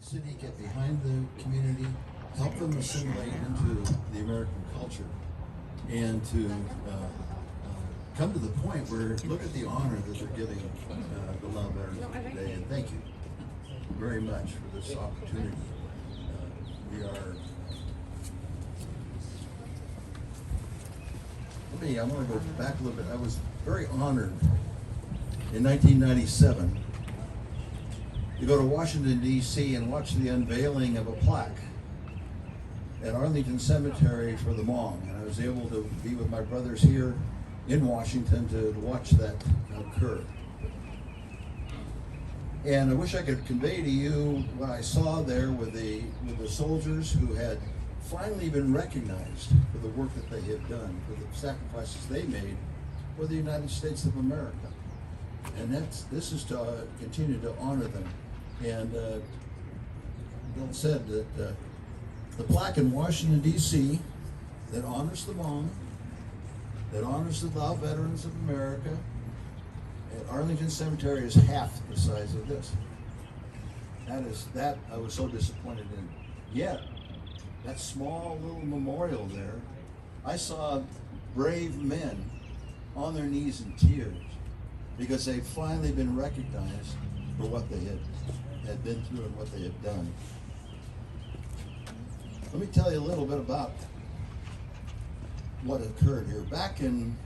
city, get behind the community, help them assimilate into the American culture, and to come to the point where, look at the honor that they're giving the Lao veterans today, and thank you very much for this opportunity. I want to go back a little bit. I was very honored in 1997 to go to Washington, D.C. and watch the unveiling of a plaque at Arlington Cemetery for the Hmong. And I was able to be with my brothers here in Washington to watch that occur. And I wish I could convey to you what I saw there with the soldiers who had finally been recognized for the work that they had done, for the sacrifices they made for the United States of America. And this is to continue to honor them. And Bill said that the plaque in Washington, D.C. that honors the Hmong, that honors the Lao veterans of America, at Arlington Cemetery is half the size of this. That I was so disappointed in. Yet, that small little memorial there, I saw brave men on their knees in tears because they'd finally been recognized for what they had been through and what they had done. Let me tell you a little bit about what occurred here. Back in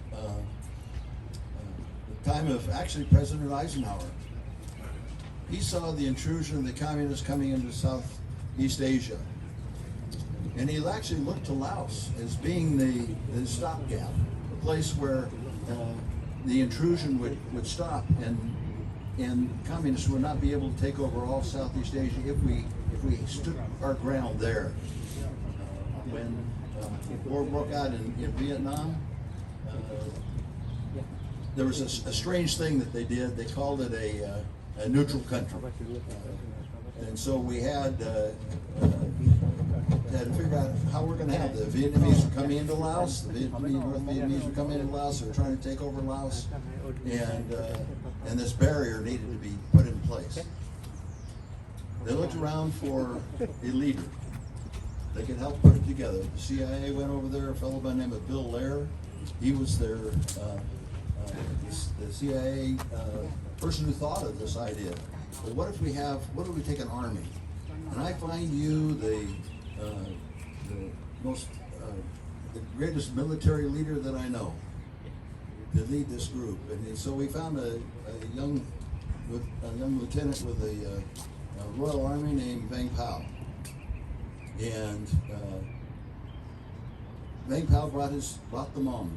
the time of actually President Eisenhower, he saw the intrusion of the communists coming into Southeast Asia. And he actually looked to Laos as being the stopgap, a place where the intrusion would stop, and communists would not be able to take over all Southeast Asia if we stood our ground there. When war broke out in Vietnam, there was a strange thing that they did. They called it a neutral country, and so we had to figure out how we're going to have the Vietnamese were coming into Laos. The North Vietnamese were coming into Laos. They were trying to take over Laos, and this barrier needed to be put in place. They looked around for a leader that could help put it together. The CIA went over there. A fellow by the name of Bill Lair. He was their the CIA person who thought of this idea. Well, what if we take an army? And I find you the greatest military leader that I know to lead this group. And so we found a young lieutenant with the Royal Army named Vang Pao. And Vang Pao brought the Hmong.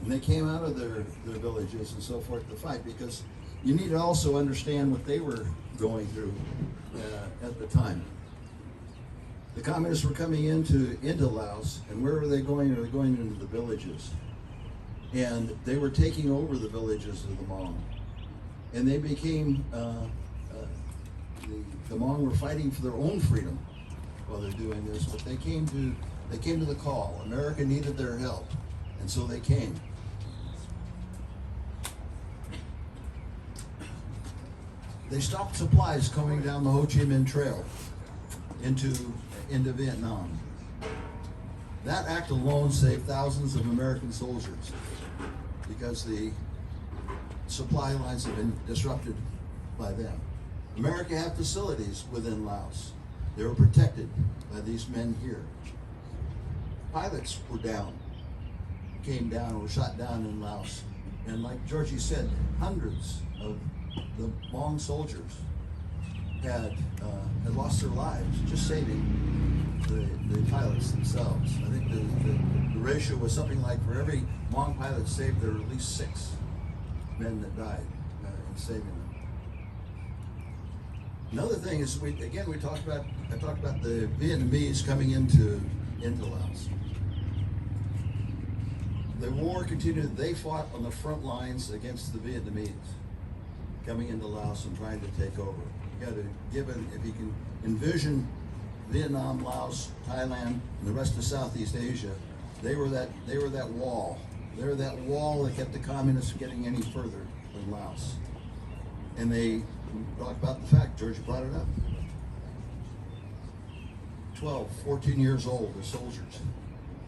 And they came out of their villages and so forth to fight, because you need to also understand what they were going through at the time. The communists were coming into Laos, and where were they going? They were going into the villages. And they were taking over the villages of the Hmong. And they became, the Hmong were fighting for their own freedom while they're doing this, but they came to the call. America needed their help, and so they came. They stopped supplies coming down the Ho Chi Minh Trail into Vietnam. That act alone saved thousands of American soldiers, because the supply lines have been disrupted by them. America had facilities within Laos. They were protected by these men here. Pilots were came down, were shot down in Laos. And like Georgie said, hundreds of the Hmong soldiers had lost their lives just saving the pilots themselves. I think the ratio was something like, for every Hmong pilot saved, there were at least 6 men that died in saving them. Another thing is, I talked about the Vietnamese coming into Laos. The war continued. They fought on the front lines against the Vietnamese coming into Laos and trying to take over. You got to if you can envision Vietnam, Laos, Thailand, and the rest of Southeast Asia, they were that wall. They were that wall that kept the communists from getting any further than Laos. And they talked about the fact, George brought it up, 12, 14 years old, the soldiers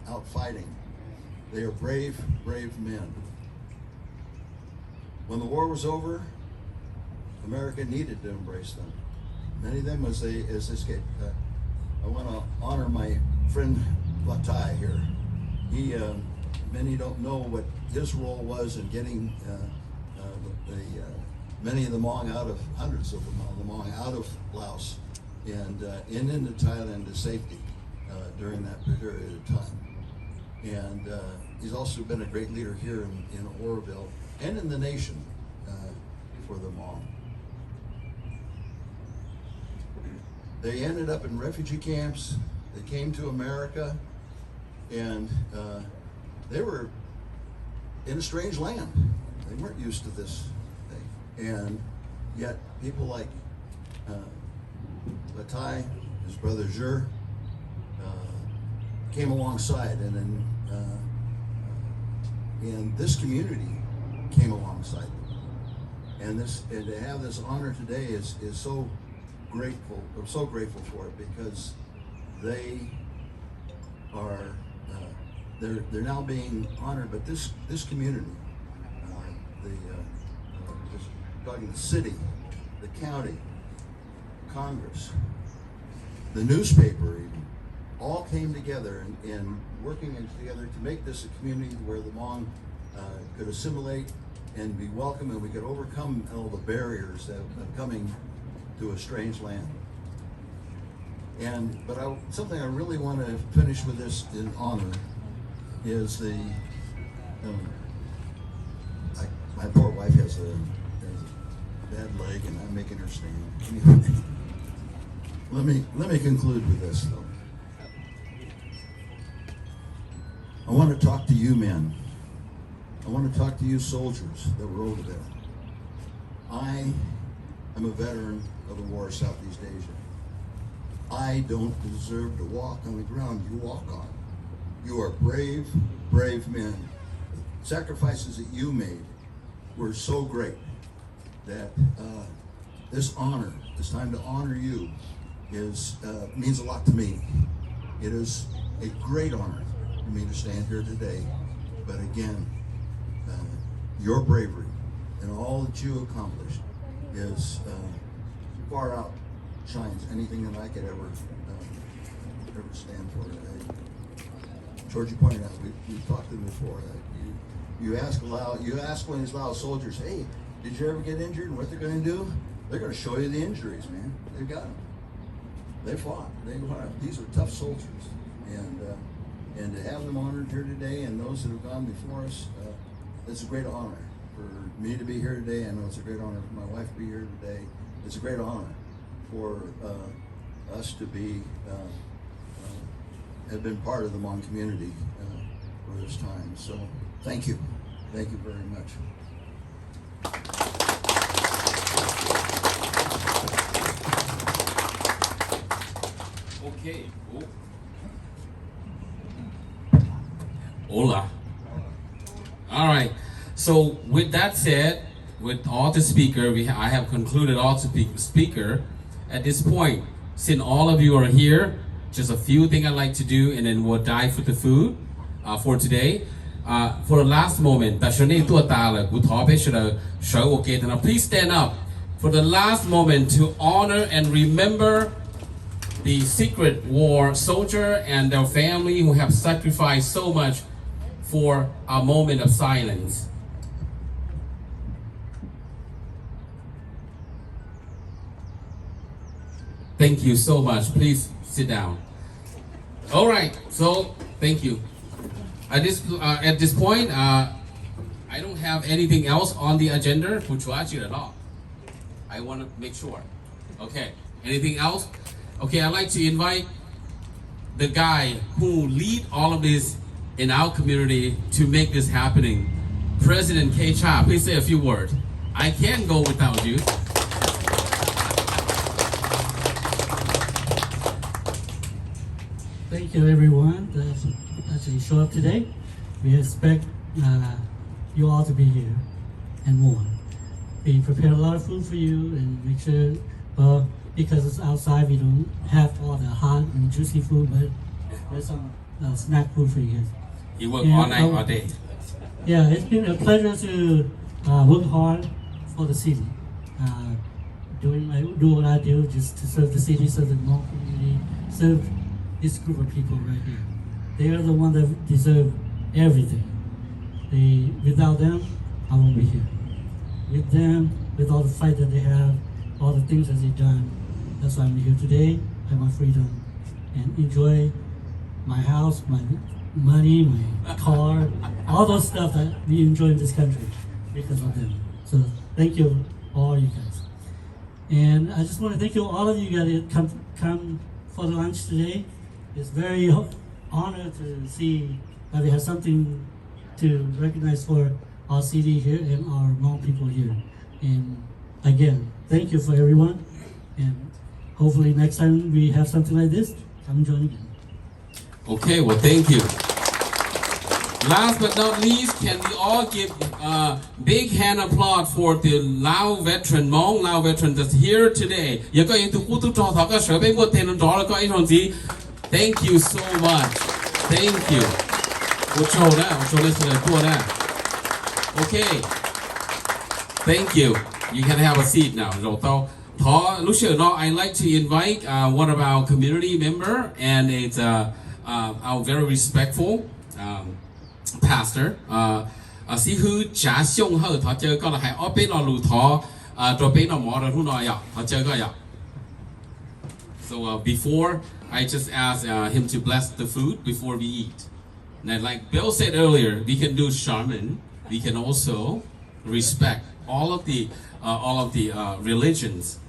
out fighting. They are brave, brave men. When the war was over, America needed to embrace them. Many of them as they escaped. I want to honor my friend Latai here. Many don't know what his role was in getting many of the Hmong out of, hundreds of them, the Hmong out of Laos and into Thailand to safety during that period of time. And he's also been a great leader here in Oroville and in the nation for the Hmong. They ended up in refugee camps. They came to America, and they were in a strange land. They weren't used to this thing. And yet people like Latai, his brother Zher, came alongside, and then and this community came alongside them. And to have this honor today is so grateful. I'm so grateful for it, because they are they're now being honored. But this community, just talking the city, the county, Congress, the newspaper, even, all came together and working together to make this a community where the Hmong could assimilate and be welcome, and we could overcome all the barriers that of coming to a strange land. But something I really want to finish with this in honor is my poor wife has a bad leg, and I'm making her stand. Let me conclude with this, though. I want to talk to you men. I want to talk to you soldiers that were over there. I am a veteran of the war of Southeast Asia. I don't deserve to walk on the ground you walk on. You are brave, brave men. The sacrifices that you made were so great that this honor, this time to honor you, means a lot to me. It is a great honor for me to stand here today. But again, your bravery and all that you accomplished is far outshines anything that I could ever stand for. George, you pointed out, we've talked to them before. You ask one of these Laos soldiers, hey, did you ever get injured? And what they're going to do? They're going to show you the injuries, man. They've got them. They fought. These are tough soldiers, and to have them honored here today, and those that have gone before us, it's a great honor for me to be here today. I know it's a great honor for my wife to be here today. It's a great honor for us to be have been part of the Hmong community for this time. So thank you very much. Okay. Hola. All right. So with that said, with all the speaker, I have concluded all the speaker. At this point, since all of you are here, just a few things I'd like to do, and then we'll dive with the food for today. For the last moment, please stand up for the last moment to honor and remember the secret war soldier and their family who have sacrificed so much for a moment of silence. Thank you so much. Please sit down. All right. So thank you. At this point, I don't have anything else on the agenda at all. I want to make sure. Okay. Anything else? Okay. I'd like to invite the guy who lead all of this in our community to make this happening, President K. Cha. Please say a few words. I can't go without you. Thank you, everyone. That's a show up today. We expect you all to be here and more. We prepare a lot of food for you and make sure Well, because it's outside, we don't have all the hot and juicy food, but there's some snack food for you guys. You work Yeah, all night, all day. Yeah, it's been a pleasure to work hard for the city. Do what I do just to serve the city, serve the Hmong community, serve this group of people right here. They are the ones that deserve everything. Without them, I won't be here. With them, with all the fight that they have, all the things that they've done, that's why I'm here today. I have my freedom and enjoy my house, my money, my car, all those stuff that we enjoy in this country because of them. So thank you, all you guys. And I just want to thank you, all of you guys that come for the lunch today. It's very honored to see that we have something to recognize for our city here and our Hmong people here. And again, thank you for everyone. And hopefully next time we have something like this, come join again. Okay, well, thank you. Last but not least, can we all give a big hand applause for the Lao veteran, Hmong Lao veteran that's here today. Thank you so much. Thank you. Okay. Thank you. You can have a seat now. I'd like to invite one of our community member, and it's our very respectful pastor. Sĩ hư trả xiong hơ thọ chơi có là hay ở bên nó lù thọ rồi bên nó mỏ rồi thu nói ạ thọ chơi có ạ. So before I just ask him to bless the food before we eat. And like Bill said earlier, we can do shaman. We can also respect all of the religions.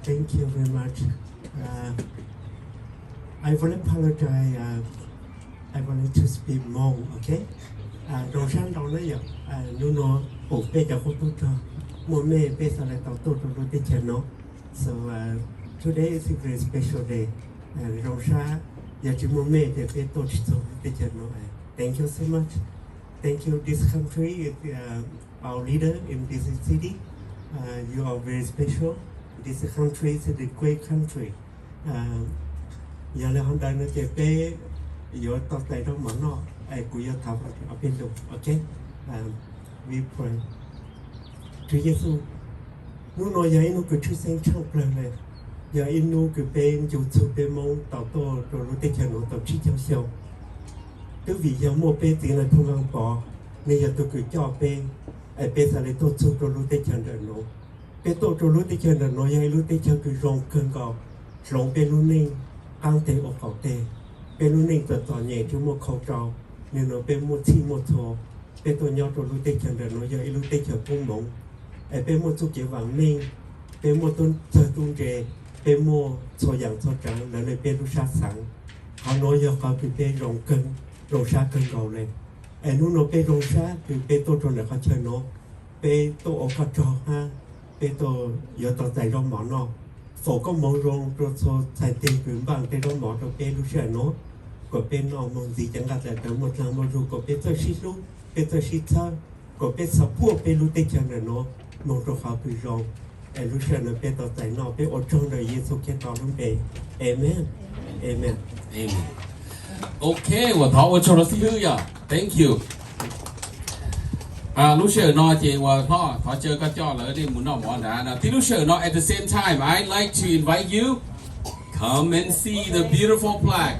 Thank you very much. I will apologize. I wanted to speak Hmong, okay? Trong sáng đầu nói vậy, nó hộp bê cho hộp tốt cho, mua mê bê sao lại tao tốt trong đôi chân nó. So today is a very special day. Trong sáng giờ chỉ mua mê để bê tốt trong đôi chân nó. Thank you so much. Thank you. This country is our leader in this city. You are very special. This country is a great country. Giờ là hôm nay nó chỉ bê giờ tao tay đó mà nó của giờ thảo ở bên đó, okay? We pray. Chúa Giêsu, nó nói vậy nó cứ chúc sinh trong lời này. Giờ in nó cứ bên dù chú bên mong tao to rồi nó tới chờ nó tao chỉ cho sâu. Cứ vì giờ mua bên tiền này không ăn bỏ, nên giờ tôi cứ cho bên bên sao lại tôi chú rồi nó tới chờ nó. Bên tôi rồi nó tới chờ nó vậy nó tới chờ cứ rong cơn gạo, rong bên nó nên ăn tê ở khẩu tê. Bên nó nên tao nhẹ chú mua khẩu trâu. Nên nó bên một chi một thô, bên tôi nhau rồi lúc tết chân rồi nó giờ lúc tết chờ cung mộng, bên một chút kiểu vàng ninh, bên một tuần chờ tuần rề, bên một số dạng số trắng là nơi bên lúc sát sáng, họ nói giờ họ bị bên rồng sát cân cầu lên, nó bên rồng sát từ bên tôi rồi là họ chơi nó, bên tôi ở các trò ha, bên tôi giờ tôi tại rong mỏ nó, phổ có món rong rồi số tài tiền quyển bằng bên rong mỏ rồi bên lúc chơi nó. Có bên nó mong gì chẳng hạn là tới một lần mà rồi có bên tôi xí lúc, bên tôi xí thơ, có bên sắp buộc bên lúc tết chân là nó mong rồi họ bị rong, lúc chân là bên tôi tại nó bên ở trong đời Giêsu Kitô luôn bên, Amen, Amen, Amen. Okay, well, thọ cho nó xí hư ya. Thank you. Lúc xưa nó chỉว่าthọ chơi các trò là đi muốn nó món đã. Thì lúc xưa nó at the same time, I'd like to invite you come and see the beautiful flag.